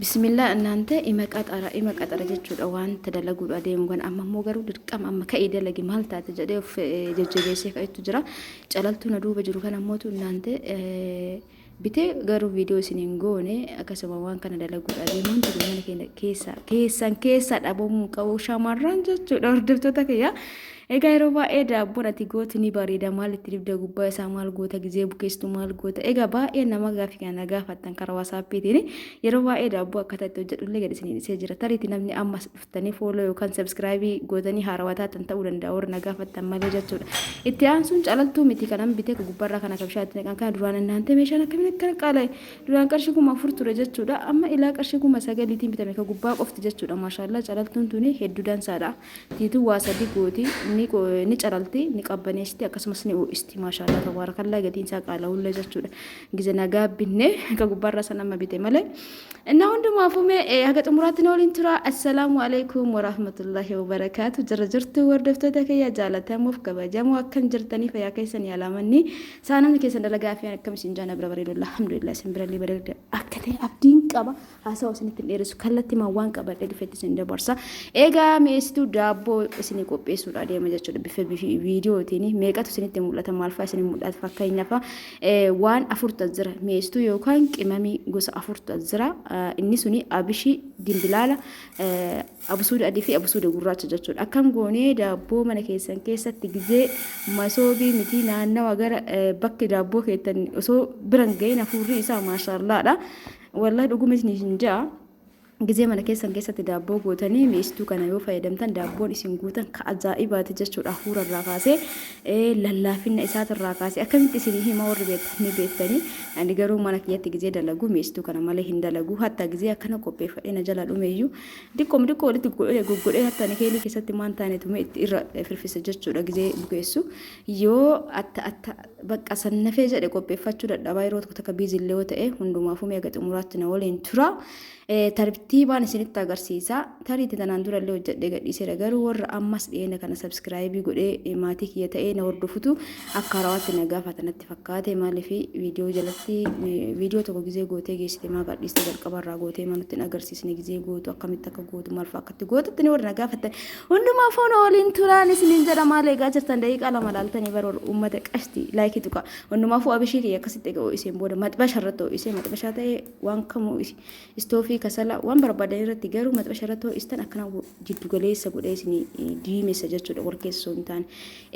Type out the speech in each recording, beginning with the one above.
bismillah እናንተ ኢመቀጠረ jechuudha waan tadalaguudha deemu kan amma immoo garuu dirqama amma ka'ee dalagi maal taate jedhee of jajjabeessee ka'etu jira calaltuu na duuba jiru kan ammootu እናንተ bitee garuu viidiyoo isiniin goone akkasuma waan kana dalaguudha deemuun mana keessa dhabamuu qabu shamarran jechuudha hordoftoota kiyya. Egaa yeroo baay'ee daabboon ati gootu ni bareeda maal itti dibda gubbaa isaa maal goota gizee bukeesstu maal goota egaa baay'ee nama gaafii kana gaafattan karaa wasaappiitiin yeroo baay'ee daabboo akkata itti hojjedhullee gad isinii dhisee jira tariitii namni ammas dhuftanii fooloo yookaan sabskraayibii gootanii haarawwataatan ta'uu danda'a warra na gaafattan malee jechuudha itti aansuun calaltuu miti kanan bitee gubbarraa kana kabshaatti naqan kana duraan እናንተ meeshaan akkamiin akkana qaala'e duraan qarshii kuma afur ture jechuudha amma ilaa qarshii kuma sagaliitiin bitame ka gubbaa qofti jechuudha maashaallah calaltuun tuni hedduu dansaadha tiituu waa sadii gooti ni caralti ni qabbaneesti akkasumas ni uisti maashaallah tabarakallah gatiin isaa qaala'ulle jechuudha gize nagaa binne ka gubbarra sana amma bite malee እና ወንድማፉሜ haga xumuraatti waliin tura assalaamu alaykum wa rahmatullahi wa barakatuh jirtu wardoftoota kiyya jaalatamuuf kabajamoo akkam jirtanii fayyaa keessan yaalamanni saanamni keessan dalagaa fi akkam isin jaana bira bareedullah alhamdulillah isin bira bareedda akkatee abdiin qaba haasawa isinitti dheeressu kallatti waan qabadhe dhufetti isin dabarsa egaa meesituu daabboo isinii qopheessuudha deema jechuudha bifa viidiyootiin meeqatu isinitti mul'ata maal fa'aa isinii mul'ata fakkeenyaaf waan afurta jira meesituu yookaan qimamii gosa afurta jira inni suni abishii dimbilaala abusuuda adii fi abusuuda gurraacha jechuudha akkam goonee daabboo mana keessan keessatti gizee masoobii miti naannawa gara bakki daabboo keettan osoo biran ga'een hafuurri isaa maashaallaadha wallahi dhugumis ni hinjaa gizee mana keessatti daabboo gootanii meesituu kana yoo fayyadamtan daabboon isin guutan ka ajaa'ibaati jechuudha hafuurarraa kaasee lallaafina isaatirraa kaasee akkamitti isinii hima warri beektanii beektanii ani garuu mana kiyyatti gizee dalagu meesituu kana malee hin dalagu hatta gizee akkana qopheeffadhee na jala dhumeeyyuu diqqoo walitti goggodhee hatta ni keelii keessatti maan taanetume itti irra firfisa jechuudha gizee bukeessu yoo atta bakka sannafee jedhe qopheeffachuu dadhabaa yeroo tokko takka biizillee yoo ta'e hundumaafuu meeqa xumuraatti na waliin tura tartiibaan isinitti agarsiisa tariitii tanaan durallee hojjedhee gadhiiseera garuu warra ammas dhiyeenya kana sabskraayibii godhee maatii kiyya ta'ee na hordofutu akka harawaatti na gaafatanatti fakkaate maaliif viidiyoo jalatti viidiyoo tokko gizee gootee geessite maa gadhiiste jalqabarraa gootee manutti hin agarsiisne gizee gootu akkamitti akka gootu maal fa'aa akkatti gootutti ni warra na gaafatan hundumaa foon waliin turaan isiniin jedha maal eegaa jirtan daqiiqaa lama laaltanii bara uummata qashti laayikii tuqa hundumaafuu abishii kiyya akkasitti egaa iseen booda maxbasha irratti isee maxbashaa ta'ee waan kamuu istoofii kasala waan barbaadan irratti garuu maxbasha irratti istan akkana jiddu galeessa godhee isin diimessa jechuudha warkeessoo hin taane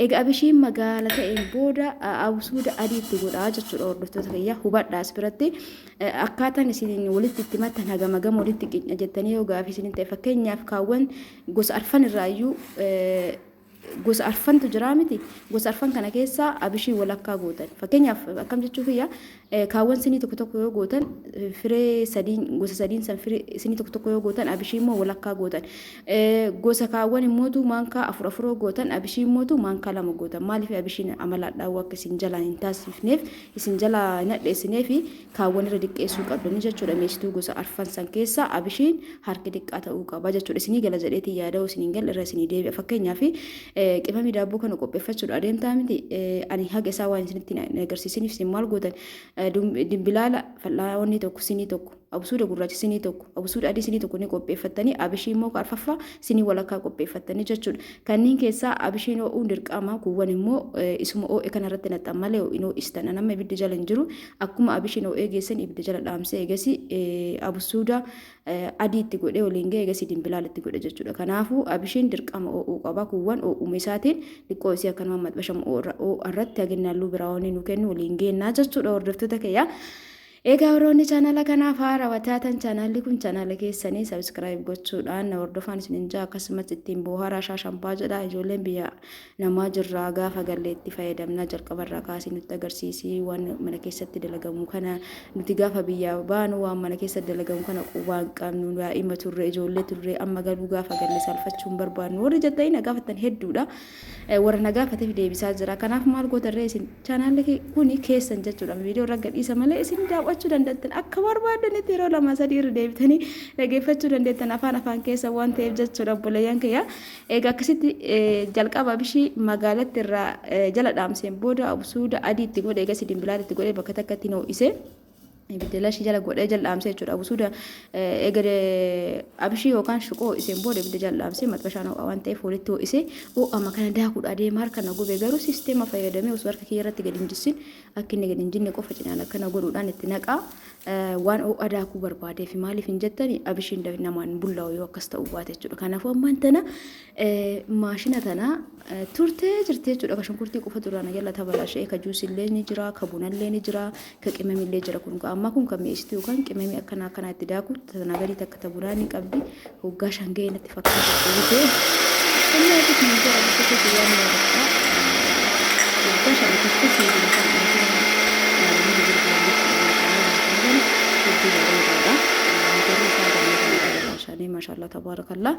egaa abishiin magaala ta'een booda abusuuda adiitti godhaa jechuudha hordoftoota kiyya hubadhaas biratti akkaataan isin walitti itti mattan hagam walitti qinya jettanii yoo gaafii isin ta'e fakkeenyaaf kaawwan gosa arfan irraayyuu gosa arfantu jira miti gosa arfan kana keessa abishii walakkaa gootan fakkeenyaaf akkam jechuufiyya kaawwan sinii tokko yoo gootan firee sadiin gosa sadiin san firee sinii tokko yoo gootan abishii immoo walakkaa gootan gosa kaawwan immootu maankaa afur gootan abishii immootu maankaa lama gootan maaliif abishiin amalaadhaa akka isin jalaa hin taasifneef isin jalaa nadheessineef kaawwan irra diqqeessuu qabdanii jechuudha meesituu gosa arfan san keessa abishiin harki diqqaa ta'uu qaba jechuudha isinii gala jedheetii yaada'u isiniin gal irra isinii deebi'a fakkeenyaaf qimamii daabboo kana qopheeffachuudha adeemtaa miti ani haga isaa waan isinitti agarsiisaniif isin maal gootan dimbilaala fal'aawwanni tokko sinii tokko abusuuda gurraacha sinii tokko abusuuda adii sinii tokko ni qopheeffattanii abishii immoo arfaffaa sinii walakkaa qopheeffattanii jechuudha kanneen keessaa abishiin ho'uun dirqama kuuwwan immoo isuma ho'e kanarratti naxxan malee ho'inoo istan nama ibidda jala hin jiru akkuma abishiin ho'ee geessan ibidda jala dhaamsee eegasi abusuuda adiitti godhee waliin ga'e eegasi dimbilaalitti godhe jechuudha kanaafuu abishiin dirqama ho'uu qaba kuuwwan ho'uuma isaatiin liqqoo isii akkanuma maxbashamu irratti haginnaalluu biraawanii nu kennu waliin geennaa jechuudha hordoftoota kiyyaa egaa warroonni chaanala kanaaf haarawaa taatan chaanalli kun chaanala keessanii sabskraayib gochuudhaan na hordofaan isinin jaa akkasumas ittiin booharaa shaashampaa jedha ijoolleen biyya namaa jirraa gaafa galleetti fayyadamnaa jalqabarraa kaasii nutti agarsiisii waan mana keessatti dalagamu kana nuti gaafa biyya baanu waan mana keessatti dalagamu kana qubaan qabnu daa'ima turre ijoollee turre amma galuu gaafa galle salfachuun barbaadnu warri jettanii na gaafatan hedduudha warra na gaafateef deebisaa jira kanaaf maal gootarree isin chaanalli kun keessan jechuudha viidiyoo irra gadhiisa malee isin daawwachuu dandeettan akka barbaadanitti yeroo lama sadii irra deebitanii dhageeffachuu dandeettan afaan keessa waan ta'eef jechuudha obboleeyyan kiyya egaa akkasitti jalqaba abishii magaalatti irraa jala dhaamseen booda abusuuda adiitti godhe eegasi dimbilaalitti godhe bakka takkatti ho'isee ibidda shi jala godhee jal'aamsee jechuudha. Abusuuda eegale abishii yookaan shuqoo iseen booda ibidda jal'aamsee maxxashaan ho'a waan ta'eef walitti ho'isee ho'ama kana daakuudha deemaa harkana gube garuu sisteema fayyadamee osoo harka kiyya irratti gadi hin jissin akka inni gadi hin jinne qofa cinaan akkana godhuudhaan itti naqaa waan ho'a daakuu barbaadee fi maaliif hin jettani abishiin namaan bullaa'u yoo akkas ta'uu baate jechuudha. Kanaafuu ammaan tana maashina tana turtee jirtee jechuudha. Ka shunkurtii qofa duraan jala tabalashee ka juusillee ni jira ka bunallee ni jira ka qimamillee jira kun amma kun kan mi'eessitu yookaan qimamii akkana itti daaku tana gadi takka taburaa ni qabdi hoggaa shangee natti fakkaata ta'ee inni ati kun jira bakka tokko waan yaadata hoggaa shangee tokko seetii kan maashaallah tabarakallah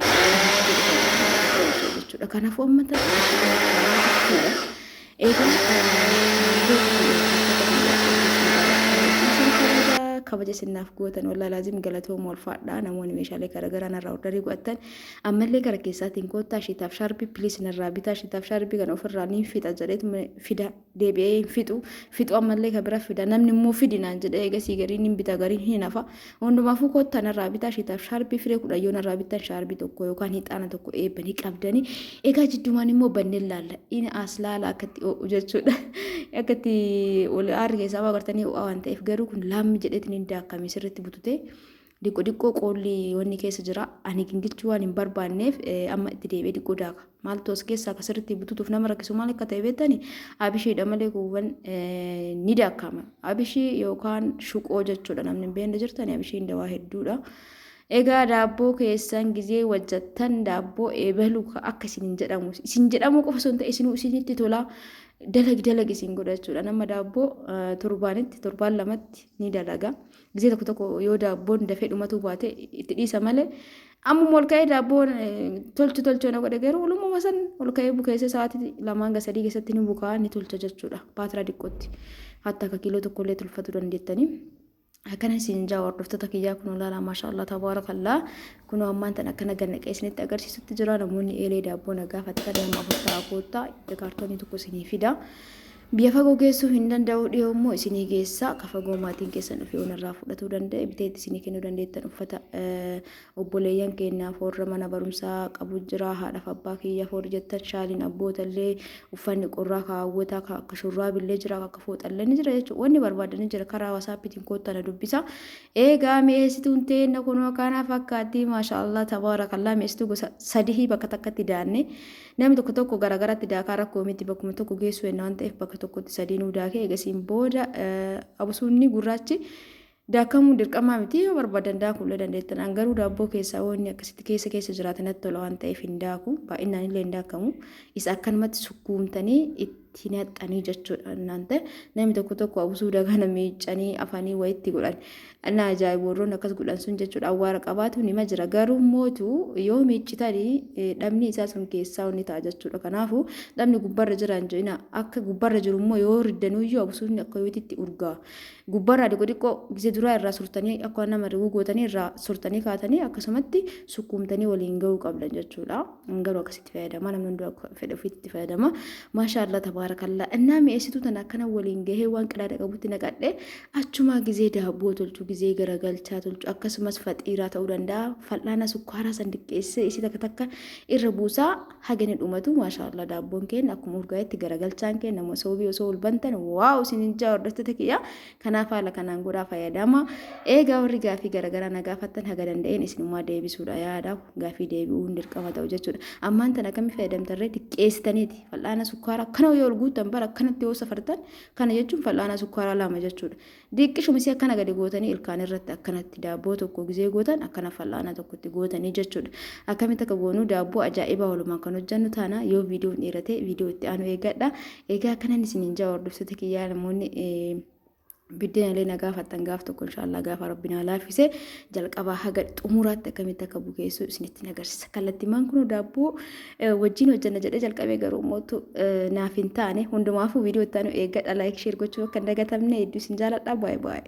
jechuudha. Kanaafuu amma kabaja sinaaf gootan wallaa laazim galatooma ulfaadha namoonni meeshaalee garaagaraa narraa ordarii godhatan ammallee gara keessaatiin koottaa shiitaaf shaarbii piliis narraa bitaa shiitaaf shaarbii kan ofirraa ni fixa jedheetu fida deebi'ee fixu ammallee ka bira fida namni immoo fidi naan jedhee eegasii gariin hin bita gariin hin hafa hundumaafuu koottaa narraa bitaa shiitaaf shaarbii firee kudhayyoo narraa bitan shaarbii tokko yookaan hixaana tokko eebbanii qabdanii egaa jiddumaan immoo banneen laalla inni as laala akkatti ho'u jechuudha akkatti ol aarri keessaa agartanii ho'aa waan ta'eef garuu kun laammi jedheetiin inda akkamii sirriitti butute diqqoo qoolli wanni keessa jira ani gingichuu waan hin barbaanneef amma itti deebi'ee diqqoo daaka maaltu as keessaa akka sirriitti bututuuf nama rakkisu maal akka ta'e beektani abishiidha malee kuuwwan ni daakama abishii yookaan shuqoo jechuudha namni hin beekne jirtani abishiin dawaa hedduudha. Egaa daabboo keessan gizee wajjattan daabboo eebalu akka isin jedhamu qofa osoo hin ta'in isinitti tola dalagi isin godhachuudha. Nama daabboo torbaan lamatti ni dalaga. Gizee tokko yoo daabboon dafee dhumatu baate itti dhiisa malee amma ol ka'ee daabboon tolchu na godhe garuu walumaa san ol ka'ee bukeessee sa'aatii 2-3 keessatti ni bukaa ni tolcha jechuudha. Paatira diqqootti hatta akka kiiloo tokkollee tolfatu dandeettanii. Akkana isin jaa hordoftoota kiyyaa kun olaanaa maashaallah tabarakallah kun ammaan tan akkana gannaaqee isinitti agarsiisutti jira namoonni eelee daabboo nagaa fatta deemaa furtaa koottaa kaartoonii tokko isinii fida. Biyya fagoo geessuu hin danda'u dhiyoo immoo isinii geessa ka fagoo maatiin keessan dhufee onarraa fudhatuu danda'e biteetti isinii kennuu dandeettan uffata obboleeyyan keenyaaf warra mana barumsaa qabu jira haadhaaf abbaa kiyyaaf warri jettan shaaliin abbootallee uffanni qorraa kaawwataa akka shurraabillee jira akka fooxallee ni jira jechuudha wanni barbaadanii jira karaa wasaappiitiin koottaa na dubbisa eegaa mi'eessituun teenna kunoo kana fakkaatti maashaallah tabaarakallaa mi'eessituu gosa sadii bakka takkatti daanne namni tokko garaagaratti daakaa rakkoo miti bakkuma tokko geessu waan ta'eef bakka tokkotti sadii nuu daakee eegasiin booda abusuunni gurraachi daakamuu dirqamaa miti yoo barbaadan daakuullee dandeettan garuu daabboo keessaa wanni akkasitti keessa jiraatan natti tola waan ta'eef hin daaku baay'inaan illee hin daakamu isa akkanumatti sukkuumtanii itti naqxanii jechuudha naante namni tokko abusuu dagana miicanii afanii wayitti godhan ana ajaa'iboorroon akkas godhan sun jechuudha awwaara qabaatu nima jira garuu mootu yoo miicitanii dhabni isaa sun keessaa inni ta'a jechuudha kanaafuu dhabni gubbarra jiran jedhina akka gubbarra jiru immoo yoo riddanuyyuu abusuun akka yoititti urgaa gubbarraa diqqoo gisee duraa irraa surtanii akka nama riguu gootanii irraa surtanii kaatanii akkasumatti sukkuumtanii waliin ga'uu qabdan jechuudha garuu akkasitti fayyadama namni hunduu akka fedhe ofiitti fayyadama maashaallah tabaarakallaa innaa mi'eessituu tana akkana waliin gahee waan qadaada qabutti naqadhe achumaa gisee daabboo tolchu gisee garagalchaa tolchu akkasumas faxiiraa ta'uu danda'a fal'aana sukkaaraa san diqqeessee isii takka irra buusaa hagani dhumatu maashaallah daabboon keenya akkuma urgaayetti garagalchaan keenya nama soobii osoo ulbantan waaw isin ijaa hordoftoota kiyya kanaaf haala kanaan godhaa fayyadama eegaa warri gaafii garaagaraa na gaafattan haga danda'een isinummaa deebisuudha yaada gaafii deebi'uun dirqama ta'u jechuudha ammaan tan akkamii fayyadamtarree xiqqeessitaniiti fal'aana sukkaaraa akkana yoo guutan bara akkanatti yoo safartan kana jechuun fal'aana sukkaaraa lama jechuudha diqqishumisii akkana gadi gootanii ilkaan irratti akkanatti daabboo tokko gisee gootan akkana fal'aana tokkotti gootanii jechuudha akkamitti akka goonuu daabboo ajaa'ibaa walumaan kan hojjannu taana yoo viidiyoon dheerate viidiyoo itti aanu eegadha eegaa akkanan isiniin jaa hordoftoota kiyyaa namoonni biddeen illee nagaa fattan gaaf tokko inshaallah gaafa rabbinaa laaffise jalqabaa haga xumuraatti akkamitti akka bukeessu isinitti agarsiisa kallattimaan kun daabboo wajjin hojjanna jedhee jalqabee garuu mootu naaf hin taane hundumaafuu viidiyoo itti aanu eeggadha laayik sheer gochuu akka hin dagatamne hedduu isin jaaladha baay'ee.